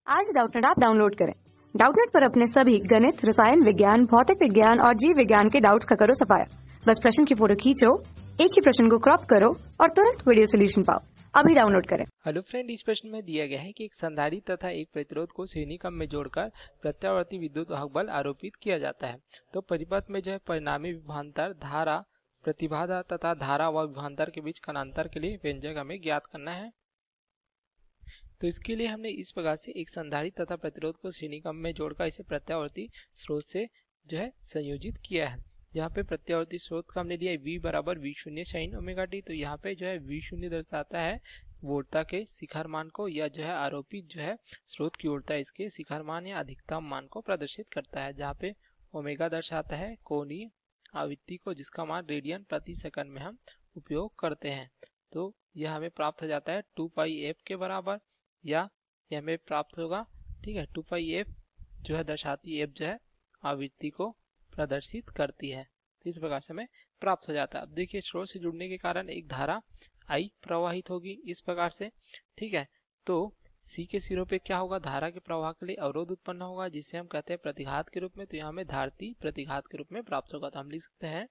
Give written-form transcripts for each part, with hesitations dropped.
आज Doubtnut app download करें। Doubtnut पर अपने सभी गणित, रसायन विज्ञान, भौतिक विज्ञान और जीव विज्ञान के डाउट्स का करो सफाया। बस प्रश्न की फोटो खींचो, एक ही प्रश्न को क्रॉप करो और तुरंत वीडियो सोल्यूशन पाओ। अभी डाउनलोड करें। हेलो फ्रेंड, इस प्रश्न में दिया गया है कि एक संधारित्र तथा एक प्रतिरोध को श्रेणी क्रम में जोड़कर प्रत्यावर्ती विद्युत वाहक बल आरोपित किया जाता है। तो परिपथ में जो है परिणामी विभवांतर, धारा, प्रतिबाधा तथा धारा व विभवांतर के बीच कलांतर के लिए व्यंजक हमें ज्ञात करना है। तो इसके लिए हमने इस प्रकार से एक संधारित्र तथा प्रतिरोध को श्रेणी क्रम में जोड़कर इसे प्रत्यावर्ती स्रोत से जो है संयोजित किया है। जहाँ पे प्रत्यावर्ती स्रोत का हमने लिया V बराबर V0 sin ओमेगा टी। तो यहाँ पे जो है V0 दर्शाता है वोल्टता के शिखर मान को, या जो है आरोपित जो है स्रोत की ओरता इसके शिखर मान या अधिकतम मान को प्रदर्शित करता है। जहाँ पे ओमेगा दर्शाता है कोणीय आवृत्ति को, जिसका मान रेडियन प्रति सेकंड में हम उपयोग करते हैं। तो यह हमें प्राप्त हो जाता है 2πf के बराबर, या यह हमें प्राप्त होगा, ठीक है। 2πf जो है दर्शाती f जो है आवृत्ति को प्रदर्शित करती है। तो इस प्रकार से हमें प्राप्त हो जाता है। अब देखिए, स्रोत से जुड़ने के कारण एक धारा I प्रवाहित होगी इस प्रकार से, ठीक है। तो C के सिरों पे क्या होगा, धारा के प्रवाह के लिए अवरोध उत्पन्न होगा, जिसे हम कहते हैं प्रतिघात के रूप में। तो यहाँ हमें धारिती प्रतिघात के रूप में प्राप्त होगा। तो हम लिख सकते हैं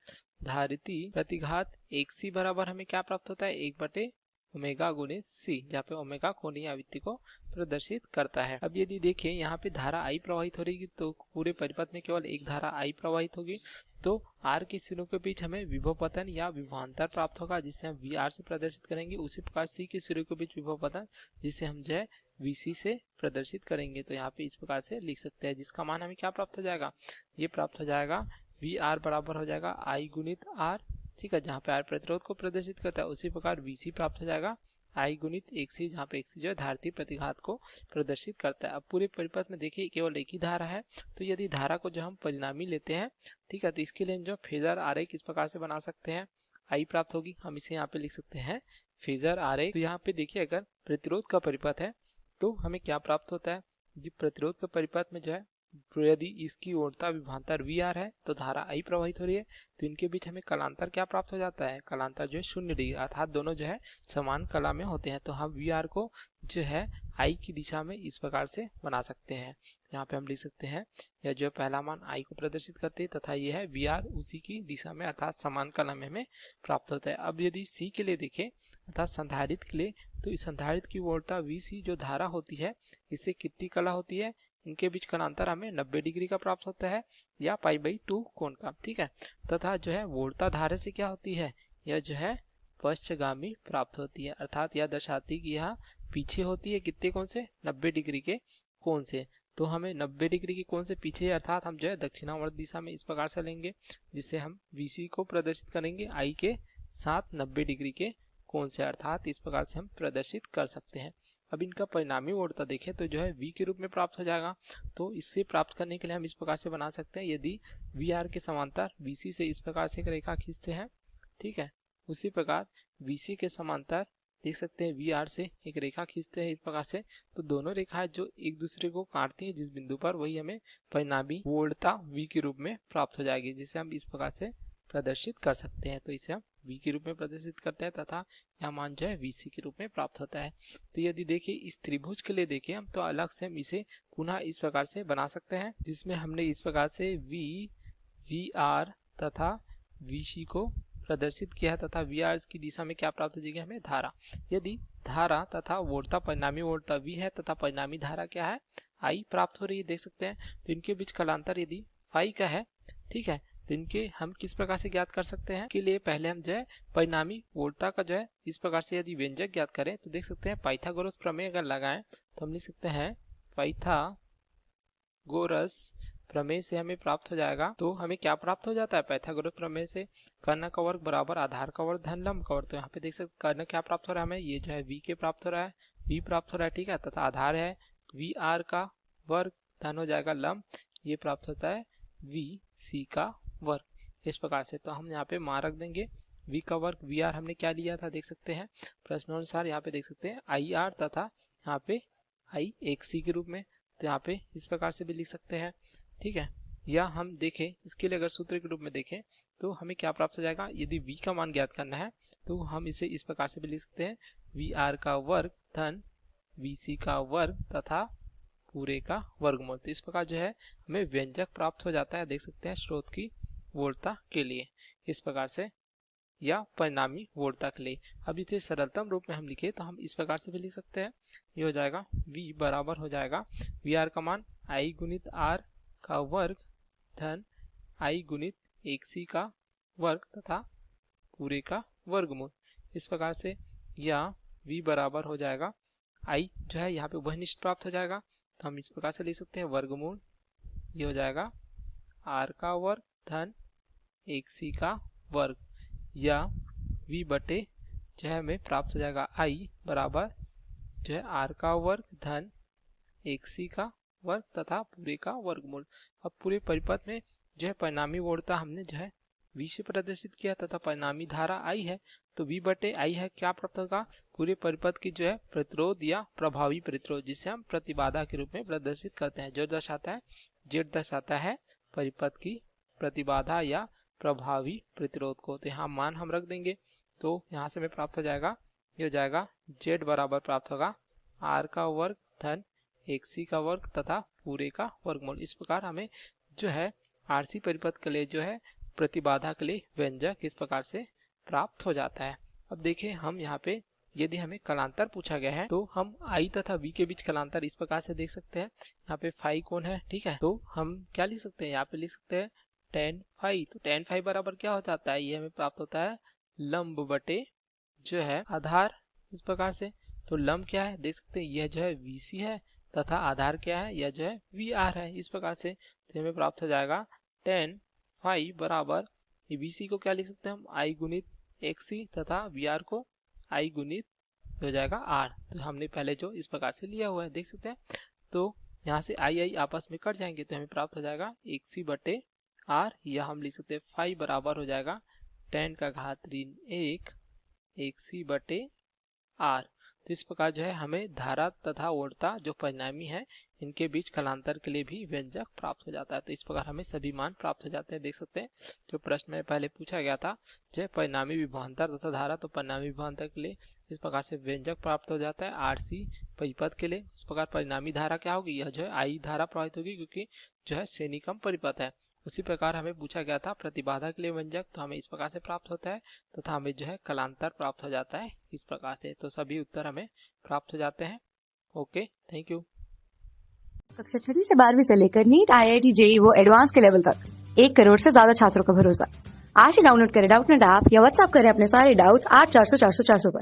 धारिती प्रतिघात 1C बराबर हमें क्या प्राप्त होता है, 1 ओमेगा गुणित C, जहाँ पे ओमेगा कोणीय आवृत्ति को प्रदर्शित करता है। अब यदि देखें यहाँ पे धारा I प्रवाहित हो रही है, तो पूरे परिपथ में केवल एक धारा I प्रवाहित होगी। तो R के सिरों के बीच हमें विभव पतन या विभवांतर प्राप्त होगा, जिसे हम VR से प्रदर्शित करेंगे। उसी प्रकार C के सिरों के बीच विभव पतन, जिसे हम जो है VC से प्रदर्शित करेंगे। तो यहाँ पे इस प्रकार से लिख सकते हैं, जिसका मान हमें क्या प्राप्त हो जाएगा, ये प्राप्त हो जाएगा VR बराबर हो जाएगा I गुणित R, ठीक है। जहाँ पे R प्रतिरोध को प्रदर्शित करता है, उसी प्रकार VC प्राप्त हो जाएगा I गुणित 1C, जहाँ पे 1C जो है धारिती प्रतिघात को प्रदर्शित करता है। अब पूरे परिपथ में देखिए केवल एक ही धारा है। तो यदि धारा को जो हम परिणामी लेते हैं, ठीक है, तो इसके लिए हम जो फेजर आरेख इस प्रकार से बना सकते हैं। I प्राप्त होगी, हम इसे यहाँ पे लिख सकते हैं फेजर आरेख। तो यहाँ पे देखिए, अगर प्रतिरोध का परिपथ है तो हमें क्या प्राप्त होता है, ये प्रतिरोध के परिपथ में जो है यदि इसकी ओरता विभवांतर VR है तो धारा I प्रवाहित हो रही है, तो इनके बीच हमें कलांतर क्या प्राप्त हो जाता है, कलांतर जो है 0 डिग्री, अर्थात दोनों जो है समान कला में होते हैं। तो हम VR को जो है I की दिशा में इस प्रकार से बना सकते हैं। यहाँ पे हम लिख सकते हैं, यह जो पहला मान I को प्रदर्शित करते हैं तथा यह है VR उसी की दिशा में अर्थात समान कला में हमें प्राप्त होता है। अब यदि C के लिए देखें अर्थात संधारित्र के लिए, तो इस संधारित्र की वोल्टता VC जो धारा होती है, इससे कितनी कला होती है, इनके बीच कलांतर हमें 90 डिग्री का प्राप्त होता है, या π/2 कोण का, ठीक है। तथा जो है वोल्टता धारा से क्या होती है, यह जो है पश्चगामी प्राप्त होती है, अर्थात यह दर्शाती कि यह पीछे होती है कितने कोण से, 90 डिग्री के कोण से। तो हमें 90 डिग्री के कोण से पीछे, अर्थात हम जो है दक्षिणावर्त दिशा में इस प्रकार से लेंगे, जिससे हम VC को प्रदर्शित करेंगे I के साथ 90 डिग्री के कोण से, अर्थात इस प्रकार से हम प्रदर्शित कर सकते हैं। अब इनका परिणामी वोल्टता देखें तो जो है V के रूप में प्राप्त हो जाएगा। तो इससे प्राप्त करने के लिए हम इस प्रकार से बना सकते हैं, यदि VR के समांतर VC से इस प्रकार से एक रेखा खींचते हैं, ठीक है, उसी प्रकार VC के समांतर देख सकते हैं VR से एक रेखा खींचते हैं इस प्रकार से, तो दोनों रेखाएं जो एक दूसरे को काटती है जिस बिंदु पर, वही हमें परिणामी वोल्टता V के रूप में प्राप्त हो जाएगी, जिसे हम इस प्रकार से प्रदर्शित कर सकते हैं। तो इसे हम V के रूप में प्रदर्शित करते हैं तथा यह मान जो है VC के रूप में प्राप्त होता है। तो यदि देखिए इस त्रिभुज के लिए देखें हम, तो अलग से हम इसे पुनः इस प्रकार से बना सकते हैं, जिसमें हमने इस प्रकार से V, VR तथा VC को प्रदर्शित किया तथा VR की दिशा में क्या प्राप्त हो जाएगी, हमें धारा। यदि धारा तथा वोल्टता परिणामी वोल्टता V है तथा परिणामी धारा क्या है, I प्राप्त हो रही है, देख सकते हैं। तो इनके बीच कलांतर यदि फाई का है, ठीक है, तो इनके हम किस प्रकार से ज्ञात कर सकते हैं, के लिए पहले हम जो है परिणामी वोल्टता का जो है इस प्रकार से यदि व्यंजक ज्ञात करें, तो देख सकते हैं पाइथागोरस प्रमेय अगर लगाएं तो हम लिख सकते हैं पाइथागोरस प्रमेय से हमें प्राप्त हो जाएगा। तो हमें क्या प्राप्त हो जाता है, पाइथागोरस प्रमेय से कर्ण का वर्ग बराबर आधार का वर्ग धन लंब का वर्ग। तो यहाँ पे देख सकते कर्ण क्या प्राप्त हो रहा है हमें, ये जो है V के प्राप्त हो रहा है, V प्राप्त हो रहा है, ठीक है, तथा आधार है VR का वर्ग धन हो जाएगा लंब, ये प्राप्त होता है VC का वर्ग, इस प्रकार से। तो हम यहाँ पे मान रख देंगे V का वर्ग, VR हमने क्या लिया था देख सकते हैं प्रश्नानुसार, यहाँ पे देख सकते हैं IR तथा यहाँ पे I 1C के रूप में। तो यहाँ पे इस प्रकार से भी लिख सकते हैं, ठीक है। या हम देखें इसके लिए अगर सूत्र के रूप में देखें तो हमें क्या प्राप्त हो जाएगा, यदि V का मान ज्ञात करना है तो हम इसे इस प्रकार से भी लिख सकते हैं VR का वर्ग धन VC का वर्ग तथा पूरे का वर्गमूल। तो इस प्रकार जो है हमें व्यंजक प्राप्त हो जाता है, देख सकते हैं स्रोत की वोल्टता के लिए इस प्रकार से, या परिणामी वोल्टता के लिए। अब इसे सरलतम रूप में हम लिखे तो हम इस प्रकार से भी लिख सकते हैं, ये हो जाएगा V बराबर हो जाएगा वी आर का मान I गुणित R का वर्ग धन I गुणित 1C का वर्ग तथा पूरे का वर्गमूल इस प्रकार से, या V बराबर हो जाएगा I जो है यहाँ पे वह निष्ठ प्राप्त हो जाएगा, तो हम इस प्रकार से लिख सकते हैं वर्गमूल, ये हो जाएगा R का वर्ग धन 1C का वर्ग, या V बटे जो है हमें प्राप्त हो जाएगा I बराबर जो है R का वर्ग धन 1C का वर्ग तथा पूरे का वर्गमूल। अब पूरे परिपथ में जो है परिणामी वोल्टता हमने जो है V से प्रदर्शित किया तथा परिणामी धारा I है, तो V बटे I है क्या प्राप्त होगा, पूरे परिपथ की जो है प्रतिरोध या प्रभावी प्रतिरोध, जिसे हम प्रतिबाधा के रूप में प्रदर्शित करते हैं, जो दर्शाता है Z दर्शाता है परिपथ की प्रतिबाधा या प्रभावी प्रतिरोध को। तो यहाँ मान हम रख देंगे, तो यहाँ से हमें प्राप्त हो जाएगा, ये हो जाएगा Z बराबर प्राप्त होगा R का वर्ग धन 1C का वर्ग तथा पूरे का वर्गमूल। इस प्रकार हमें जो है RC परिपथ के लिए जो है प्रतिबाधा के लिए व्यंजक इस प्रकार से प्राप्त हो जाता है। अब देखिए हम यहाँ पे यदि हमें कलांतर पूछा गया है तो हम I तथा V के बीच कलांतर इस प्रकार से देख सकते हैं, यहाँ पे फाई कोण है, ठीक है, तो हम क्या लिख सकते हैं, यहाँ पे लिख सकते हैं tan फाई। तो tan फाई बराबर क्या हो जाता है, ये हमें प्राप्त होता है लंब बटे जो है आधार इस प्रकार से। तो लंब क्या है देख सकते हैं, यह जो है VC है तथा आधार क्या है, यह जो है VR है इस प्रकार से। तो हमें प्राप्त हो जाएगा tan फाई बराबर VC को क्या लिख सकते हैं हम I गुणित 1C तथा VR को I गुणित हो जाएगा R। तो हमने पहले जो इस प्रकार से लिया हुआ है देख सकते हैं, तो यहाँ से I आपस में कट जाएंगे तो हमें प्राप्त हो जाएगा 1C बटे R, या हम लिख सकते हैं फाई बराबर हो जाएगा tan का घात ऋण 1C बटे R। तो इस प्रकार जो है हमें धारा तथा वोल्टता जो परिणामी है इनके बीच कलांतर के लिए भी व्यंजक प्राप्त हो जाता है। तो इस प्रकार हमें सभी मान प्राप्त हो जाते हैं, देख सकते हैं जो प्रश्न में पहले पूछा गया था जो परिणामी विभवांतर तथा धारा, तो परिणामी विभवांतर के लिए इस प्रकार से व्यंजक प्राप्त हो जाता है RC परिपथ के लिए। उस प्रकार परिणामी धारा क्या होगी, यह जो है I धारा प्रवाहित होगी क्योंकि जो है श्रेणी क्रम परिपथ है। उसी प्रकार हमें पूछा गया था प्रतिबाधा के लिए व्यंजक, तो हमें इस प्रकार से प्राप्त होता है तथा हमें जो है कलांतर प्राप्त हो जाता है इस प्रकार से। तो सभी उत्तर हमें प्राप्त हो जाते हैं। Okay, thank you. कक्षा 6वीं से 12वीं से लेकर नीट, IIT, JEE वो एडवांस के लेवल तक 1 करोड़ से ज्यादा छात्रों का भरोसा। आज ही डाउनलोड करें डाउटनेट ऐप या व्हाट्सएप करें अपने सारे डाउट्स 8400 400 400 पर।